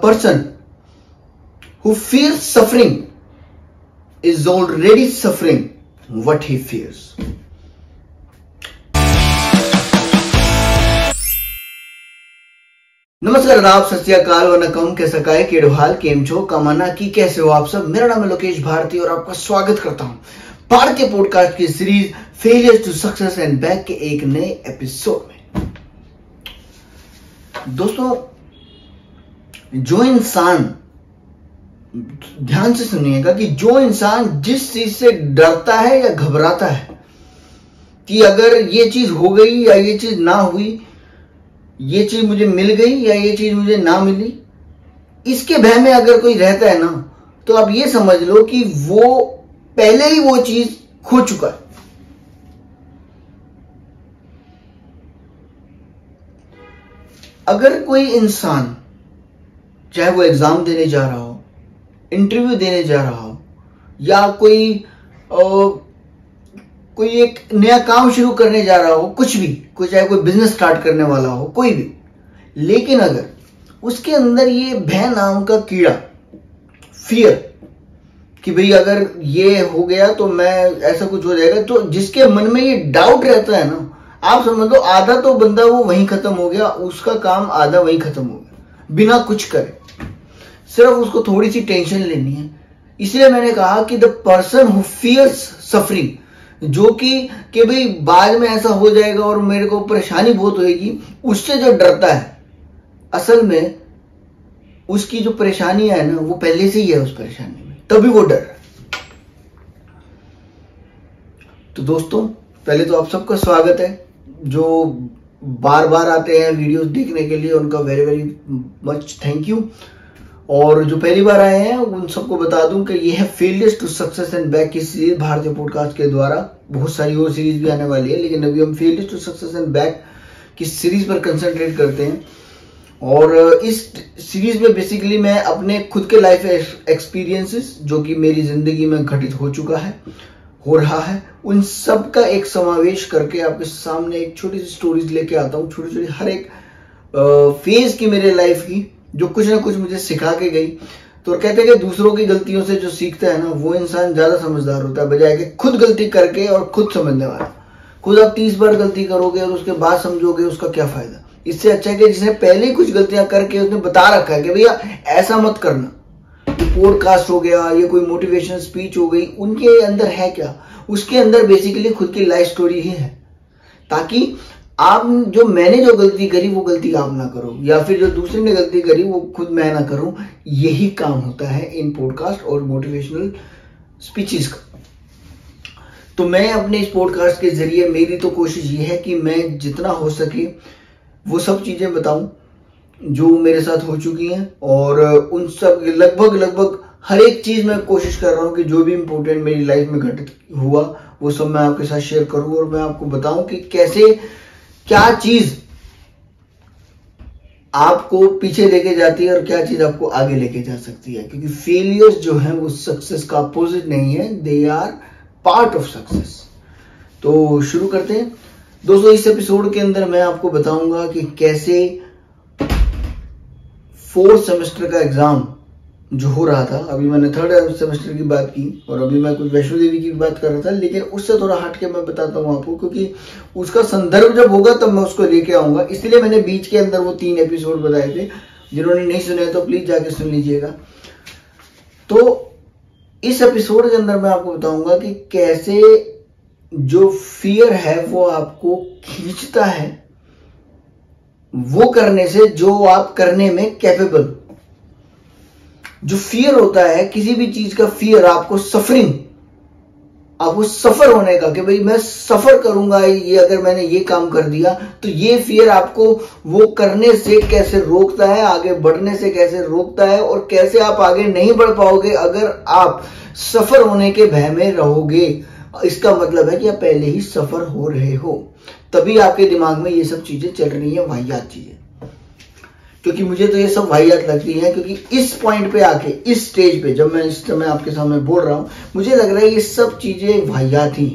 person who fears suffering is already suffering what he fears. नमस्कार, आदाब, सत श्री अकाल, वनकम, कैसा काय, केड़ो हाल, केम छो, कमाना की कैसे हो आप सब। मेरा नाम है लोकेश भारती और आपका स्वागत करता हूं भारतीय पॉडकास्ट की series failures to success and back के एक नए एपिसोड में। दोस्तों, जो इंसान, ध्यान से सुनिएगा, कि जो इंसान जिस चीज से डरता है या घबराता है कि अगर ये चीज हो गई या ये चीज ना हुई, ये चीज मुझे मिल गई या ये चीज मुझे ना मिली, इसके भय में अगर कोई रहता है ना, तो आप ये समझ लो कि वो पहले ही वो चीज खो चुका है। अगर कोई इंसान, चाहे वो एग्जाम देने जा रहा हो, इंटरव्यू देने जा रहा हो, या कोई एक नया काम शुरू करने जा रहा हो, कुछ भी, चाहे कोई बिजनेस स्टार्ट करने वाला हो, कोई भी, लेकिन अगर उसके अंदर ये भय नाम का कीड़ा, फियर, कि भाई अगर ये हो गया तो मैं ऐसा कुछ हो जाएगा, तो जिसके मन में ये डाउट रहता है ना, आप समझ लो आधा तो बंदा वो वहीं खत्म हो गया, उसका काम आधा वहीं खत्म हो गया, बिना कुछ करे। सिर्फ उसको थोड़ी सी टेंशन लेनी है। इसलिए मैंने कहा कि the person who fears suffering, जो कि भाई बाद में ऐसा हो जाएगा और मेरे को परेशानी बहुत होगी, उससे जो डरता है, असल में उसकी जो परेशानी है ना, वो पहले से ही है उस परेशानी में, तभी वो डर है। तो दोस्तों, पहले तो आप सबका स्वागत है। जो बार बार आते हैं वीडियोस देखने के लिए, उनका very very much thank you. और जो पहली बार आए हैं उन सबको बता दूं कि ये है failures to success and back की सीरीज भारतीय पॉडकास्ट के द्वारा। बहुत सारी और सीरीज भी आने वाली है, लेकिन अभी हम failures to success and back की सीरीज पर कंसंट्रेट करते हैं। और इस सीरीज में बेसिकली मैं अपने खुद के लाइफ एक्सपीरियंसेस, जो कि मेरी जिंदगी में घटित हो चुका है, हो रहा है, उन सब का एक समावेश करके आपके सामने एक छोटी सी स्टोरीज लेके आता हूँ। छोटी छोटी हर एक फेज की मेरे लाइफ की, जो कुछ ना कुछ मुझे सिखा के गई। तो कहते हैं कि दूसरों की गलतियों से जो सीखता है ना, वो इंसान ज्यादा समझदार होता है, बजाय कि खुद गलती करके और खुद समझने वाला। खुद आप 30 बार गलती करोगे और उसके बाद समझोगे, उसका क्या फायदा। इससे अच्छा है कि जिसने पहले ही कुछ गलतियां करके उसने बता रखा है कि भैया ऐसा मत करना। पॉडकास्ट हो गया, ये कोई मोटिवेशनल स्पीच हो गई, उनके अंदर है क्या? उसके अंदर बेसिकली खुद की लाइफ स्टोरी ही है, ताकि आप मैंने जो गलती करी वो गलती आप ना करो, या फिर जो दूसरे ने गलती करी वो खुद मैं ना करूं। यही काम होता है इन पॉडकास्ट और मोटिवेशनल स्पीचेस का। तो मैं अपने इस पॉडकास्ट के जरिए, मेरी तो कोशिश ये है कि मैं जितना हो सके वो सब चीजें बताऊं जो मेरे साथ हो चुकी हैं, और उन सब लगभग हर एक चीज मैं कोशिश कर रहा हूं कि जो भी इंपॉर्टेंट मेरी लाइफ में घटित हुआ वो सब मैं आपके साथ शेयर करूं, और मैं आपको बताऊं कि कैसे, क्या चीज आपको पीछे लेके जाती है और क्या चीज आपको आगे लेके जा सकती है। क्योंकि फेलियर्स जो है वो सक्सेस का अपोजिट नहीं है, they are part of success. तो शुरू करते हैं दोस्तों। इस एपिसोड के अंदर मैं आपको बताऊंगा कि कैसे 4th सेमेस्टर का एग्जाम जो हो रहा था, अभी मैंने 3rd सेमेस्टर की बात की और अभी मैं कुछ वैष्णो देवी की बात कर रहा था, लेकिन उससे थोड़ा हट के मैं बताता हूँ आपको, क्योंकि उसका संदर्भ जब होगा तब मैं उसको लेके आऊंगा। इसलिए मैंने बीच के अंदर वो 3 एपिसोड बताए थे। जिन्होंने नहीं सुने तो प्लीज जाके सुन लीजिएगा। तो इस एपिसोड के अंदर मैं आपको बताऊंगा कि कैसे जो फियर है वो आपको खींचता है वो करने से जो आप करने में कैपेबल। जो फियर होता है, किसी भी चीज का फियर, आपको सफरिंग, आपको सफर होने का, कि भाई मैं सफर करूंगा, ये अगर मैंने ये काम कर दिया, तो ये फियर आपको वो करने से कैसे रोकता है, आगे बढ़ने से कैसे रोकता है, और कैसे आप आगे नहीं बढ़ पाओगे अगर आप सफर होने के भय में रहोगे। इसका मतलब है कि आप पहले ही सफर हो रहे हो, तभी आपके दिमाग में ये सब चीजें चल रही हैं, वाहियात चीजें। क्योंकि मुझे तो ये सब वाहियात लगती है, क्योंकि इस पॉइंट पे आके, इस स्टेज पे, जब मैं इस समय आपके सामने बोल रहा हूं, मुझे लग रहा है ये सब चीजें वाहियात ही।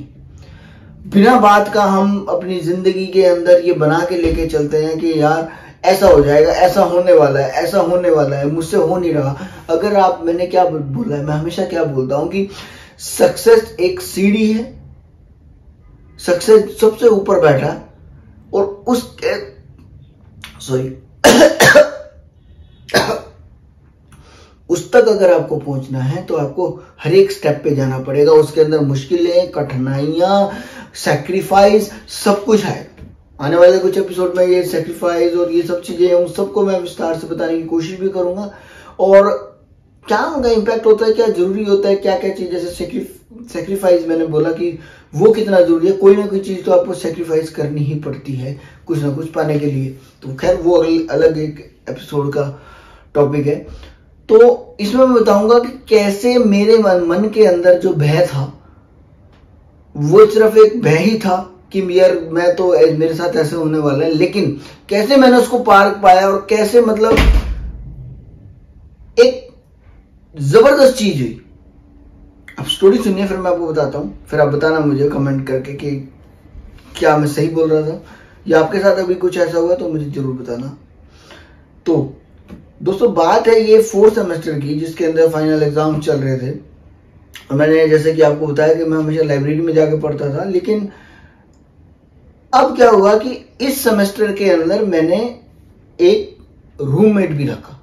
बिना बात का हम अपनी जिंदगी के अंदर ये बना के लेके चलते हैं कि यार ऐसा हो जाएगा, ऐसा होने वाला है, ऐसा होने वाला है, मुझसे हो नहीं रहा। अगर आप, मैंने क्या बोला है, मैं हमेशा क्या बोलता हूं कि सक्सेस एक सीढ़ी है, सक्सेस सबसे ऊपर बैठा है, और उस तक अगर आपको पहुंचना है तो आपको हर एक स्टेप पे जाना पड़ेगा। उसके अंदर मुश्किलें, कठिनाइयां, सैक्रिफाइस सब कुछ है। आने वाले कुछ एपिसोड में ये सैक्रिफाइस और ये सब चीजें उन सबको मैं विस्तार से बताने की कोशिश भी करूंगा, और क्या उनका इम्पैक्ट होता है, क्या जरूरी होता है, क्या क्या चीज, जैसे सैक्रिफाइस मैंने बोला कि वो कितना जरूरी है। कोई ना कोई चीज तो आपको सैक्रिफाइस करनी ही पड़ती है कुछ ना कुछ पाने के लिए। तो खैर वो अलग एक एपिसोड का टॉपिक है। तो इसमें मैं बताऊंगा कि कैसे मेरे मन के अंदर जो भय था वो सिर्फ एक भय ही था कि यार मैं तो, मेरे साथ ऐसे होने वाला है, लेकिन कैसे मैंने उसको पार पाया और कैसे मतलब एक जबरदस्त चीज हुई। अब स्टोरी सुनिए, फिर मैं आपको बताता हूं, फिर आप बताना मुझे कमेंट करके कि क्या मैं सही बोल रहा था या आपके साथ अभी कुछ ऐसा हुआ तो मुझे जरूर बताना। तो दोस्तों बात है ये 4th सेमेस्टर की, जिसके अंदर फाइनल एग्जाम चल रहे थे। और मैंने जैसे कि आपको बताया कि मैं हमेशा लाइब्रेरी में जाकर पढ़ता था, लेकिन अब क्या हुआ कि इस सेमेस्टर के अंदर मैंने एक रूममेट भी रखा।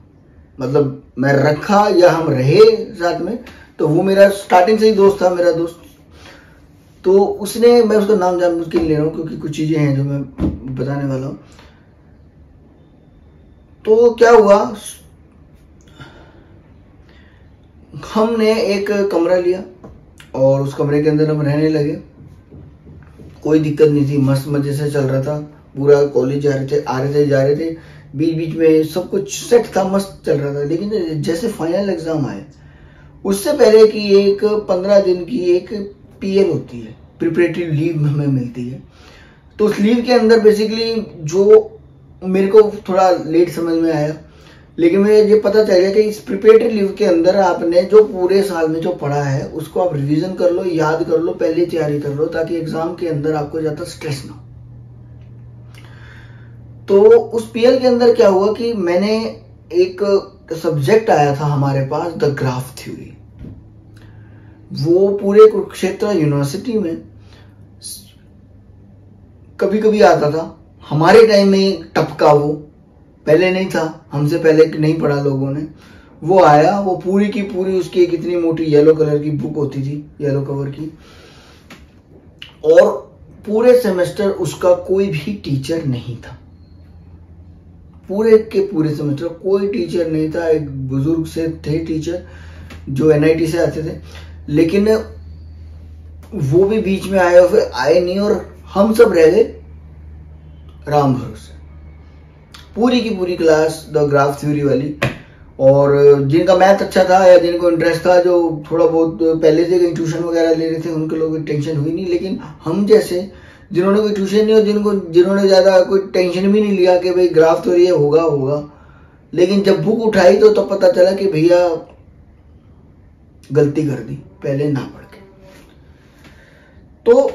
मतलब मैं रखा या हम रहे साथ में, तो वो मेरा स्टार्टिंग से ही दोस्त था, मेरा दोस्त। तो उसने, मैं उसका नाम जानबूझ के ले रहा हूँ क्योंकि कुछ चीजें हैं जो मैं बताने वाला हूं। तो क्या हुआ, हमने एक कमरा लिया और उस कमरे के अंदर हम रहने लगे। कोई दिक्कत नहीं थी, मस्त मजे से चल रहा था पूरा। कॉलेज जा रहे थे, आ रहे थे, जा रहे थे, बीच बीच में सब कुछ सेट था, मस्त चल रहा था। लेकिन जैसे फाइनल एग्जाम आए, उससे पहले की एक 15 दिन की एक पीएल होती है, प्रिपरेटरी लीव हमें मिलती है। तो उस लीव के अंदर बेसिकली जो मेरे को थोड़ा लेट समझ में आया, लेकिन मुझे ये पता चल गया कि इस प्रिपरेटरी लीव के अंदर आपने जो पूरे साल में जो पढ़ा है उसको आप रिवीजन कर लो, याद कर लो, पहले तैयारी कर लो, ताकि एग्जाम के अंदर आपको ज्यादा स्ट्रेस ना हो। तो उस पीएल के अंदर क्या हुआ कि मैंने एक सब्जेक्ट आया था हमारे पास, द ग्राफ थ्योरी। वो पूरे कुरुक्षेत्र यूनिवर्सिटी में कभी कभी आता था। हमारे टाइम में टपका, वो पहले नहीं था, हमसे पहले नहीं पढ़ा लोगों ने। वो आया, वो पूरी की पूरी, उसकी एक इतनी मोटी येलो कलर की बुक होती थी, येलो कवर की, और पूरे सेमेस्टर उसका कोई भी टीचर नहीं था। पूरे के पूरे सेमेस्टर कोई टीचर नहीं था। एक बुजुर्ग से थे टीचर जो एनआईटी से आते थे, लेकिन वो भी बीच में आए और फिर आए नहीं, और हम सब रह गए राम भरोसे। पूरी की पूरी क्लास द ग्राफ थ्योरी वाली, और जिनका मैथ अच्छा था या जिनको इंटरेस्ट था, जो थोड़ा बहुत पहले से कहीं ट्यूशन वगैरह ले रहे थे, उनके लोगों की टेंशन हुई नहीं। लेकिन हम जैसे जिन्होंने कोई ट्यूशन नहीं और जिन्होंने ज्यादा कोई टेंशन भी नहीं लिया कि भाई ग्राफ थ्योरी होगा, लेकिन जब बुक उठाई तो तब पता चला कि भैया गलती कर दी पहले ना पढ़ के। तो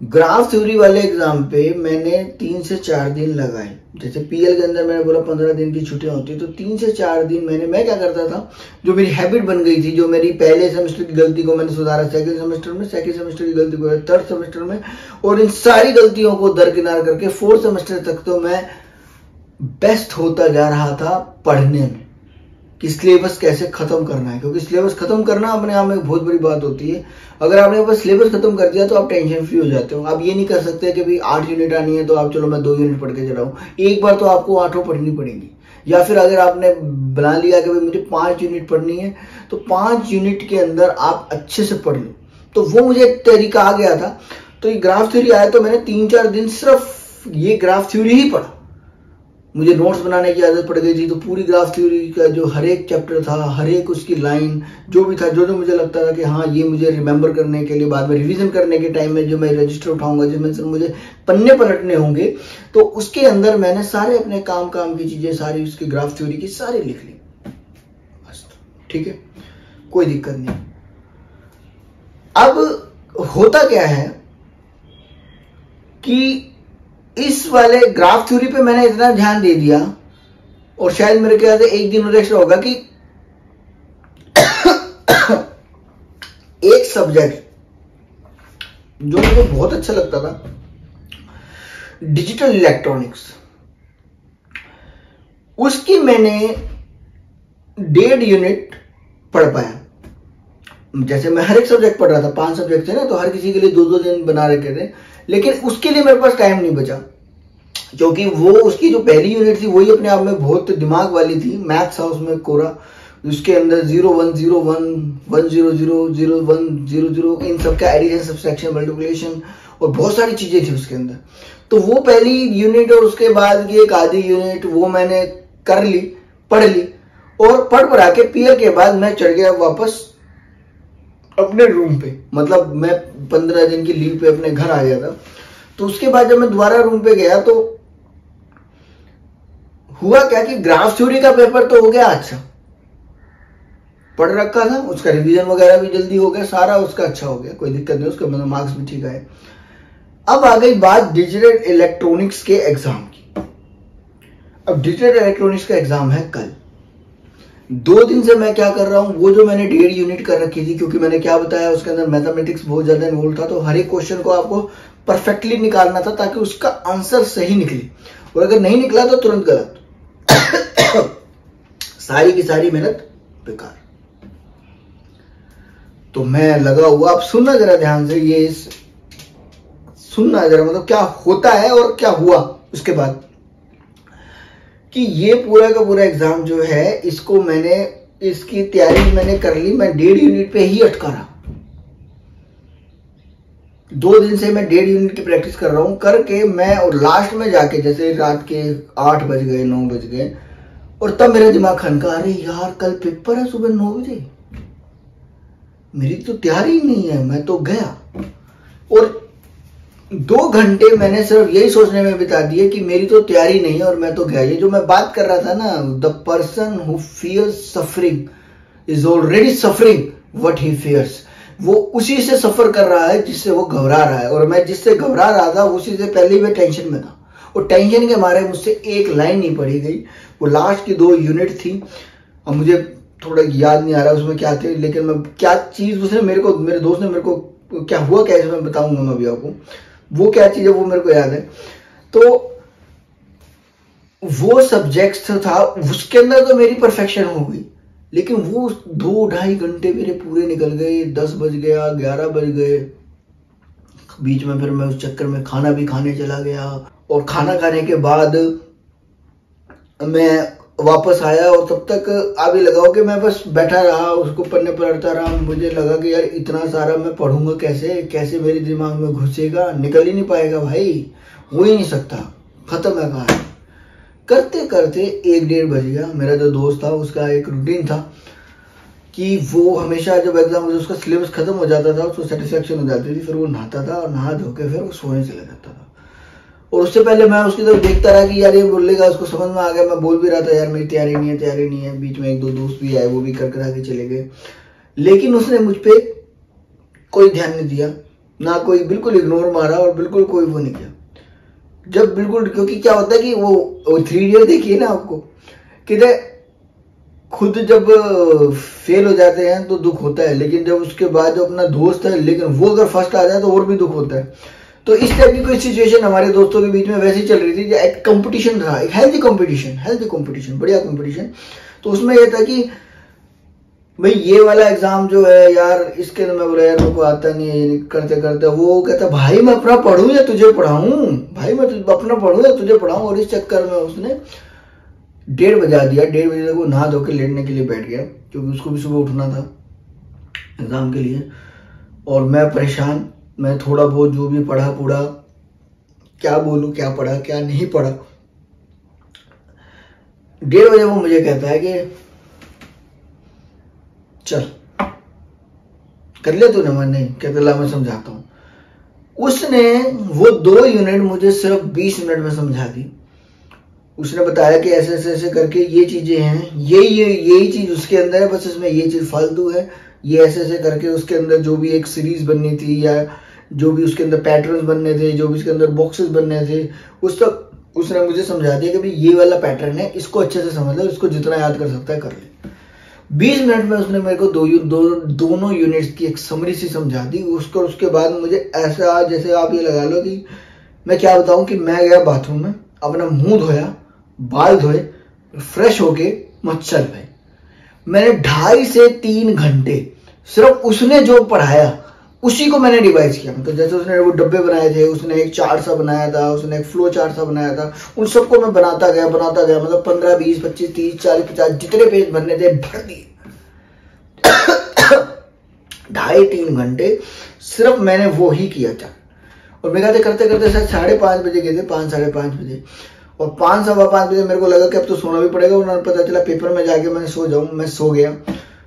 ग्राफ थ्योरी वाले एग्जाम पे मैंने 3 से 4 दिन लगाए। जैसे पीएल के अंदर मैंने बोला 15 दिन की छुट्टियां होती है, तो 3 से 4 दिन मैं क्या करता था, जो मेरी हैबिट बन गई थी, जो मेरी पहले सेमेस्टर की गलती को मैंने सुधारा सेकंड सेमेस्टर में, सेकंड सेमेस्टर की गलती को थर्ड सेमेस्टर में, और इन सारी गलतियों को दरकिनार करके 4th सेमेस्टर तक तो मैं बेस्ट होता जा रहा था पढ़ने में, कि सिलेबस कैसे खत्म करना है। क्योंकि सिलेबस खत्म करना अपने आप में एक बहुत बड़ी बात होती है। अगर आपने बस सिलेबस खत्म कर दिया तो आप टेंशन फ्री हो जाते हो। आप ये नहीं कर सकते कि भाई 8 यूनिट आनी है तो आप चलो मैं 2 यूनिट पढ़ के चलाऊं। एक बार तो आपको 8 पढ़नी पड़ेगी, या फिर अगर आपने बना लिया कि भाई मुझे 5 यूनिट पढ़नी है तो 5 यूनिट के अंदर आप अच्छे से पढ़ लो। तो वो मुझे एक तरीका आ गया था। तो ये ग्राफ थ्योरी आया तो मैंने 3-4 दिन सिर्फ ये ग्राफ थ्योरी ही पढ़ा। मुझे नोट्स बनाने की आदत पड़ गई थी, तो पूरी ग्राफ थ्योरी का जो हर एक चैप्टर था, हर एक उसकी लाइन जो भी था, जो मुझे लगता था कि हाँ ये मुझे रिमेंबर करने के लिए, बाद में रिवीजन करने के टाइम में जो मैं रजिस्टर उठाऊंगा, जिसमें से मुझे पन्ने पलटने होंगे, तो उसके अंदर मैंने सारे अपने काम की चीजें सारी उसकी ग्राफ थ्योरी की सारी लिख ली। बस ठीक है, कोई दिक्कत नहीं। अब होता क्या है कि इस वाले ग्राफ थ्योरी पे मैंने इतना ध्यान दे दिया, और शायद मेरे ख्याल से एक दिन और एक्स्ट्रा होगा, कि एक सब्जेक्ट जो मुझे बहुत अच्छा लगता था, डिजिटल इलेक्ट्रॉनिक्स, उसकी मैंने 1.5 यूनिट पढ़ पाया। जैसे मैं हर एक सब्जेक्ट पढ़ रहा था, 5 सब्जेक्ट थे ना, तो हर किसी के लिए 2-2 दिन बना रखे थे, लेकिन उसके लिए मेरे पास टाइम नहीं बचा, क्योंकि वो उसकी जो पहली यूनिट थी वही अपने आप में बहुत दिमाग वाली थी। मैथ्स था उसमें कोरा, उसके अंदर 0101 100 0100 इन सब का एडिशन, सब्सट्रैक्शन, मल्टीप्लिकेशन और बहुत सारी चीजें थी उसके अंदर। तो वो पहली यूनिट और उसके बाद की एक आधी यूनिट वो मैंने कर ली, पढ़ ली, और पढ़ के पीयर के बाद मैं चढ़ गया वापस अपने रूम पे। मतलब मैं 15 दिन की लीव पे अपने घर आ गया था। तो उसके बाद जब मैं दोबारा रूम पे गया तो हुआ क्या कि ग्राफ थ्योरी का पेपर तो हो गया अच्छा, पढ़ रखा था, उसका रिवीजन वगैरह भी जल्दी हो गया, सारा उसका अच्छा हो गया, कोई दिक्कत नहीं, उसका मतलब मार्क्स भी ठीक आए। अब आ गई बात डिजिटल इलेक्ट्रॉनिक्स के एग्जाम की। अब डिजिटल इलेक्ट्रॉनिक्स का एग्जाम है कल। 2 दिन से मैं क्या कर रहा हूं, वो जो मैंने 1.5 यूनिट कर रखी थी, क्योंकि मैंने क्या बताया उसके अंदर मैथमेटिक्स बहुत ज्यादा इन्वॉल्व था, तो हर एक क्वेश्चन को आपको परफेक्टली निकालना था ताकि उसका आंसर सही निकले, और अगर नहीं निकला तो तुरंत गलत। सारी की सारी मेहनत बेकार। तो मैं लगा हुआ, आप सुनना जरा ध्यान से, ये सुनना जरा, मतलब क्या होता है और क्या हुआ उसके बाद, कि ये पूरा का पूरा एग्जाम जो है, इसको मैंने, इसकी तैयारी मैंने कर ली, मैं 1.5 यूनिट पे ही अटका रहा। 2 दिन से मैं 1.5 यूनिट की प्रैक्टिस कर रहा हूं, करके मैं, और लास्ट में जाके जैसे रात के 8 बज गए, 9 बज गए, और तब मेरा दिमाग खनका, अरे यार कल पेपर है सुबह 9 बजे, मेरी तो तैयारी ही नहीं है, मैं तो गया। और 2 घंटे मैंने सिर्फ यही सोचने में बिता दिए कि मेरी तो तैयारी नहीं है और मैं तो गया। ये जो मैं बात कर रहा था ना, the person who fears suffering is already suffering what he fears, वो उसी से सफर कर रहा है जिससे वो घबरा रहा है, और मैं जिससे घबरा रहा था उसी से पहले मैं टेंशन में था, और टेंशन के मारे मुझसे एक लाइन नहीं पढ़ी गई। वो लास्ट की 2 यूनिट थी, अब मुझे थोड़ा याद नहीं आ रहा उसमें क्या थे, लेकिन मैं क्या चीज उसने मेरे को, मेरे दोस्त ने मेरे को, क्या हुआ क्या इसमें बताऊंगा मैं अभी आपको, वो क्या चीज है वो मेरे को याद है। तो वो सब्जेक्ट था, उसके अंदर तो मेरी परफेक्शन हो गई, लेकिन वो 2-2.5 घंटे मेरे पूरे निकल गए, 10 बज गया, 11 बज गए, बीच में फिर मैं उस चक्कर में खाना भी खाने चला गया, और खाना खाने के बाद मैं वापस आया, और तब तक आप ही लगाओ कि मैं बस बैठा रहा, उसको पढ़ने पढ़ता रहा। मुझे लगा कि यार इतना सारा मैं पढ़ूंगा कैसे, कैसे मेरे दिमाग में घुसेगा, निकल ही नहीं पाएगा भाई, हो ही नहीं सकता, खत्म है कहानी। करते करते 1-1:30 बज गया। मेरा जो दोस्त था उसका एक रूटीन था कि वो हमेशा जब एग्जाम उसका सिलेबस खत्म हो जाता था, उसको सेटिस्फेक्शन हो जाती थी, फिर वो नहाता था, और नहा धो के फिर वो सोने चला जाता था। और उससे पहले मैं उसकी तरफ देखता रहा कि यार ये बोलेगा, उसको समझ में आ गया, मैं बोल भी रहा था यार मेरी तैयारी नहीं है, तैयारी नहीं है। बीच में 1-2 दोस्त भी आए, वो भी कर करा के चले गए, लेकिन उसने मुझ पे कोई ध्यान नहीं दिया, ना कोई, बिल्कुल इग्नोर मारा, और बिल्कुल कोई वो नहीं किया। जब बिल्कुल, क्योंकि क्या होता है कि वो 3 इडियट देखिए ना आपको, कि खुद जब फेल हो जाते हैं तो दुख होता है, लेकिन जब उसके बाद जो अपना दोस्त है, लेकिन वो अगर फर्स्ट आ जाए तो और भी दुख होता है। तो इस टाइप की कोई सिचुएशन हमारे दोस्तों के बीच में वैसे ही चल रही थी। एक कंपटीशन था, एक हेल्दी कंपटीशन, बढ़िया कंपटीशन। तो उसमें यह था कि भाई ये वाला एग्जाम जो है यार, इसके अंदर मैं बोला यार मेरे को आता नहीं है, करते करते वो कहता भाई मैं अपना पढ़ूं या तुझे पढ़ाऊं, भाई मैं अपना पढ़ूं या तुझे पढ़ाऊं। और इस चक्कर में उसने 1:30 बजा दिया। 1:30 बजे तक वो नहा धो के लेटने के लिए बैठ गया, क्योंकि उसको भी सुबह उठना था एग्जाम के लिए। और मैं परेशान, मैं थोड़ा बहुत जो भी पढ़ा, क्या बोलूं, क्या पढ़ा क्या नहीं पढ़ा। 1:30 बजे वो मुझे कहता है कि चल कर ले तूने। मैं नहीं कहता, ला मैं समझाता हूं। उसने वो 2 यूनिट मुझे सिर्फ 20 मिनट में समझा दी। उसने बताया कि ऐसे ऐसे ऐसे करके ये चीजें हैं, यही चीज उसके अंदर है, बस इसमें ये चीज फालतू है, ये ऐसे ऐसे करके उसके अंदर जो भी एक सीरीज बननी थी या जो भी उसके अंदर पैटर्न्स बनने थे, जो भी उसके अंदर बॉक्सेस बनने थे, उस तक उसने मुझे समझा दिया कि भाई ये वाला पैटर्न है, इसको अच्छे से समझ लो, इसको जितना याद कर सकता है कर ले। 20 मिनट में उसने मेरे को दोनों यूनिट्स की एक समरी सी समझा दी। उसके बाद मुझे ऐसा, जैसे आप ये लगा लो कि मैं क्या बताऊं कि मैं गया बाथरूम में, अपना मुंह धोया, बाल धोए, फ्रेश होके मच्छर पे मैंने 2.5 से 3 घंटे सिर्फ उसने जो पढ़ाया उसी को मैंने रिवाइज किया। तो जैसे उसने वो डब्बे बनाए थे, उसने एक चार्ट सा बनाया था, उसने एक फ्लो चार्ट सा बनाया था, उन सबको मैं बनाता गया मतलब 15, 20, 25, 30, 40, 50 जितने पेज भरने थे भर दिए। 2.5-3 घंटे सिर्फ मैंने वो ही किया था। और मेरे ख्याल करते करते शायद 5:30 बजे गए थे, 5, 5:30 बजे। और 5, 5:15 बजे मेरे को लगा कि अब तो सोना भी पड़ेगा। उन्होंने पता चला पेपर में जाके मैं सो जाऊं, मैं सो गया।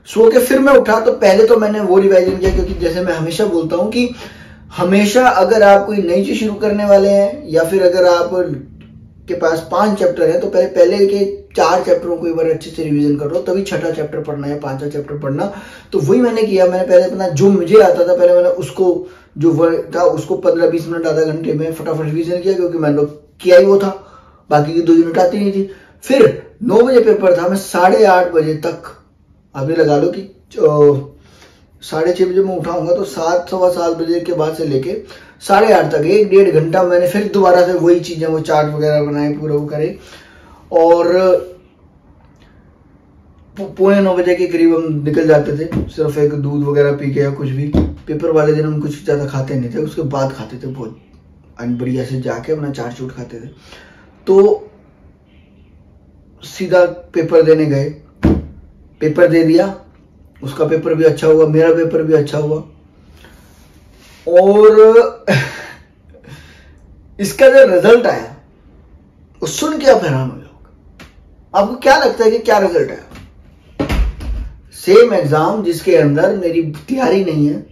सो के फिर मैं उठा तो पहले तो मैंने वो रिवाइजन किया, क्योंकि जैसे मैं हमेशा बोलता हूं कि हमेशा अगर आप कोई नई चीज शुरू करने वाले हैं या फिर अगर आप के पास 5 चैप्टर है तो पहले के 4 चैप्टरों को एक बार अच्छे से रिवीजन कर लो, तभी 6ठा चैप्टर पढ़ना है, 5वां चैप्टर पढ़ना। तो वही मैंने किया। मैंने पहले अपना जो मुझे आता था पहले मैंने उसको जो वर्ड था उसको 15-20 मिनट आधा घंटे में फटाफट रिवीजन किया, क्योंकि मैंने तो किया ही वो था, बाकी की 2 यूनिट आती नहीं थी। फिर 9 बजे पेपर था, मैं 8:30 बजे तक, अभी लगा लो कि 6:30 बजे मैं उठाऊंगा तो 7, सवा 7 बजे के बाद से लेके 8:30 तक 1-1.5 घंटा मैंने फिर दोबारा से वही चीजें, वो चार्ट वगैरह बनाए, पूरा वो करे। और 9:15 बजे के करीब हम निकल जाते थे, सिर्फ एक दूध वगैरह पी के या कुछ भी। पेपर वाले दिन हम कुछ ज्यादा खाते नहीं थे, उसके बाद खाते थे बहुत बढ़िया से, जाके अपना चाट चूट खाते थे। तो सीधा पेपर देने गए, पेपर दे दिया, उसका पेपर भी अच्छा हुआ, मेरा पेपर भी अच्छा हुआ। और इसका जो रिजल्ट आया वो सुन के आप हैरान हो जाओगे। आपको क्या लगता है कि क्या रिजल्ट आया? सेम एग्जाम जिसके अंदर मेरी तैयारी नहीं है।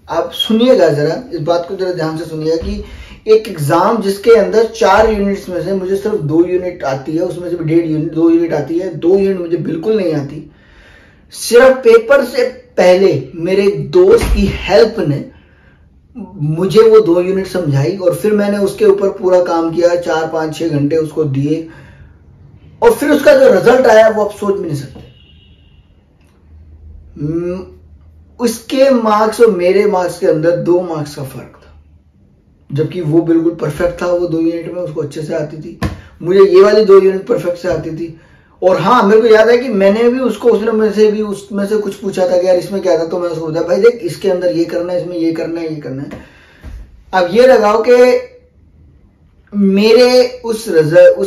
आप सुनिएगा जरा, इस बात को जरा ध्यान से सुनिएगा कि एक एग्जाम जिसके अंदर 4 यूनिट्स में से मुझे सिर्फ 2 यूनिट आती है, उसमें से 1.5 यूनिट 2 यूनिट आती है, 2 यूनिट मुझे बिल्कुल नहीं आती। सिर्फ पेपर से पहले मेरे दोस्त की हेल्प ने मुझे वो 2 यूनिट समझाई और फिर मैंने उसके ऊपर पूरा काम किया, 4, 5, 6 घंटे उसको दिए, और फिर उसका जो रिजल्ट आया वो आप सोच भी नहीं सकते। उसके मार्क्स और मेरे मार्क्स के अंदर 2 मार्क्स का फर्क था, जबकि वो बिल्कुल परफेक्ट था वो 2 यूनिट में, उसको अच्छे से आती थी, मुझे ये वाली 2 यूनिट परफेक्ट से आती थी। और हाँ, मेरे को याद है कि मैंने भी उसको, उसने मुझसे भी उसमें से कुछ पूछा था कि यार इसमें क्या था, तो मैं उसको बताया भाई देख इसके अंदर ये करना है, इसमें ये करना है, ये करना है। अब ये लगाओ कि मेरे उस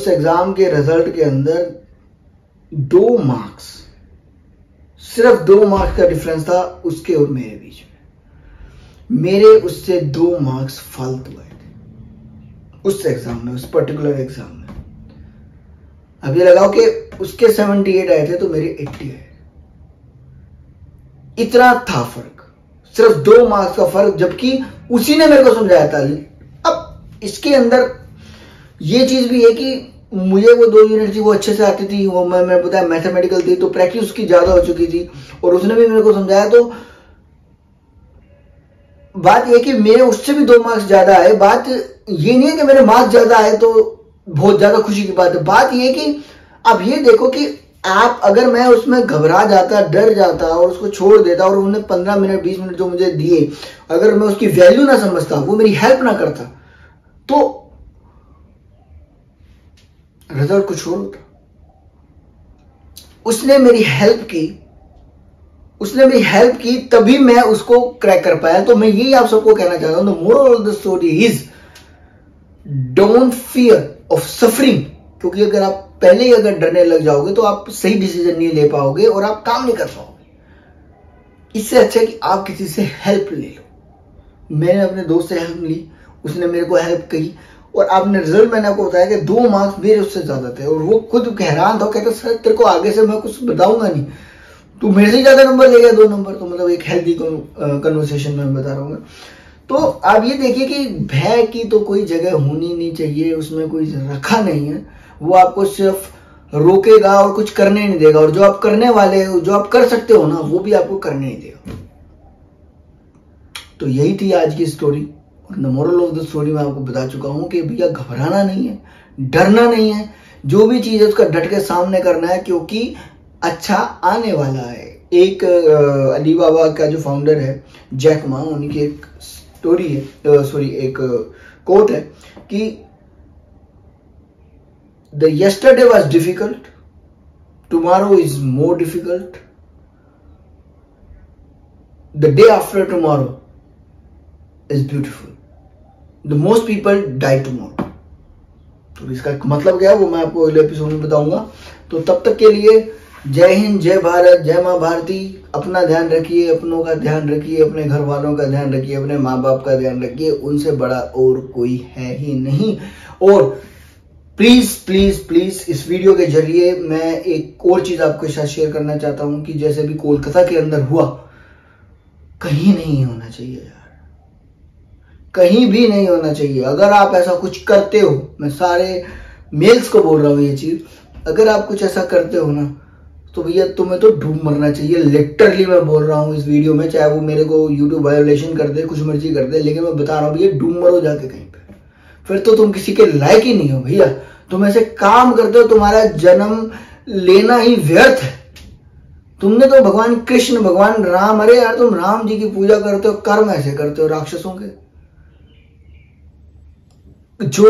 एग्जाम के रिजल्ट के अंदर 2 मार्क्स, सिर्फ 2 मार्क्स का डिफरेंस था उसके और मेरे बीच में। मेरे उससे 2 मार्क्स फालतू आए थे उस एग्जाम में, उस पर्टिकुलर एग्जाम में। अब ये लगाओ कि उसके 78 आए थे तो मेरे 80 आए। इतना था फर्क, सिर्फ 2 मार्क्स का फर्क, जबकि उसी ने मेरे को समझाया था। अब इसके अंदर ये चीज भी है कि मुझे वो 2 यूनिट थी वो अच्छे से आती थी, वो मैं बताया मैथमेटिकल थी, तो प्रैक्टिस उसकी ज्यादा हो चुकी थी और उसने भी मेरे को समझाया। तो बात ये कि मेरे उससे भी 2 मार्क्स ज्यादा आए। बात ये नहीं है कि मेरे मार्क्स ज्यादा आए तो बहुत ज्यादा खुशी की बात है। बात ये कि अब ये देखो कि आप, अगर मैं उसमें घबरा जाता, डर जाता और उसको छोड़ देता और उन्होंने 15 मिनट 20 मिनट जो मुझे दिए, अगर मैं उसकी वैल्यू ना समझता, वो मेरी हेल्प ना करता, तो रिजल्ट कुछ और होता। उसने मेरी हेल्प की तभी मैं उसको क्रैक कर पाया। तो मैं यही आप सबको कहना चाहता हूं, the moral of the story is don't fear of suffering, क्योंकि अगर आप पहले ही अगर डरने लग जाओगे तो आप सही डिसीजन नहीं ले पाओगे और आप काम नहीं कर पाओगे। इससे अच्छा है कि आप किसी से हेल्प ले लो। मैंने अपने दोस्त से हेल्प ली, उसने मेरे को हेल्प की, और आपने रिजल्ट मैंने आपको बताया कि 2 मार्क्स मेरे उससे ज्यादा थे। और वो खुद हैरान था, कहता सर तेरे को आगे से मैं कुछ बताऊंगा नहीं, तू मेरे से ज्यादा नंबर ले गया 2 नंबर। तो मतलब एक हेल्दी कन्वर्सेशन में बता रहा हूँ। तो आप ये देखिए कि भय की तो कोई जगह होनी नहीं चाहिए, उसमें कोई रखा नहीं है। वो आपको सिर्फ रोकेगा और कुछ करने नहीं देगा, और जो आप करने वाले हो, जो आप कर सकते हो ना, वो भी आपको करने नहीं देगा। तो यही थी आज की स्टोरी, और the moral of the story मैं आपको बता चुका हूं कि भैया घबराना नहीं है, डरना नहीं है, जो भी चीज है उसका डट के सामने करना है, क्योंकि अच्छा आने वाला है। एक अली बाबा का जो फाउंडर है जैक मा, उन्हीं की एक स्टोरी है, एक कोट है कि the yesterday was difficult, tomorrow is more difficult, the day after tomorrow is beautiful, the most people die tomorrow. तो इसका मतलब क्या है वो मैं आपको अगले एपिसोड में बताऊंगा। तो तब तक के लिए जय हिंद, जय भारत, जय माँ भारती। अपना ध्यान रखिए, अपनों का ध्यान रखिए, अपने घर वालों का ध्यान रखिए, अपने माँ बाप का ध्यान रखिए, उनसे बड़ा और कोई है ही नहीं। और प्लीज प्लीज प्लीज इस वीडियो के जरिए मैं एक और चीज आपके साथ शेयर करना चाहता हूं कि जैसे भी कोलकाता के अंदर हुआ, कहीं नहीं होना चाहिए यार, कहीं भी नहीं होना चाहिए। अगर आप ऐसा कुछ करते हो, मैं सारे मेल्स को बोल रहा हूँ ये चीज, अगर आप कुछ ऐसा करते हो ना तो भैया तुम्हें तो डूब मरना चाहिए। लिटरली मैं बोल रहा हूँ इस वीडियो में, चाहे वो मेरे को यूट्यूब वायोलेशन कर दे, कुछ मर्जी कर दे, लेकिन मैं बता रहा हूँ भैया डूब मरो जाके कहीं पे, फिर तो तुम किसी के लायक ही नहीं हो भैया। तुम ऐसे काम करते हो, तुम्हारा जन्म लेना ही व्यर्थ है। तुमने तो भगवान कृष्ण, भगवान राम, अरे यार तुम राम जी की पूजा करते हो, कर्म ऐसे करते हो राक्षसों के। जो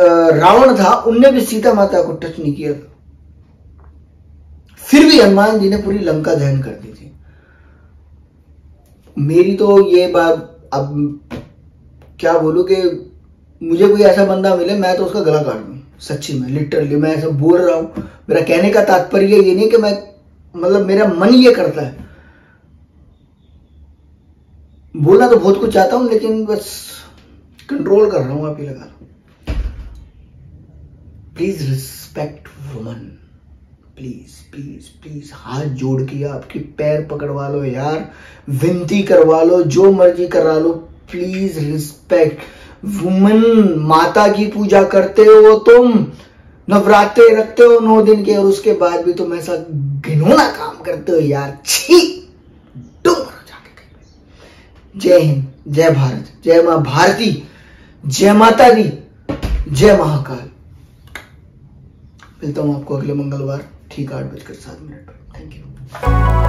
रावण था उनने भी सीता माता को टच नहीं किया था, फिर भी हनुमान जी ने पूरी लंका दहन कर दी थी। मेरी तो ये बात, अब क्या बोलूं कि मुझे कोई ऐसा बंदा मिले मैं तो उसका गला काट दूं, सच्ची में, लिटरली मैं ऐसा बोल रहा हूं। मेरा कहने का तात्पर्य ये नहीं कि मैं, मतलब मेरा मन ये करता है, बोलना तो बहुत कुछ चाहता हूं लेकिन बस कंट्रोल कर रहा हूं, आप ये लगा लो। Please respect woman, please please please, हाथ जोड़ के आपके पैर पकड़वा लो यार, विनती करवा लो, जो मर्जी करवा लो, प्लीज रिस्पेक्ट वुमन। माता की पूजा करते हो तुम, नवरात्रे रखते हो 9 दिन के, और उसके बाद भी तुम ऐसा घिनौना काम करते हो यार, छी, डूब जाके कहीं। जय हिंद, जय भारत, जय मां भारती, जय माता दी, जय महाकाल। मिलता हूं आपको अगले मंगलवार ठीक 8:07 पर। Thank you.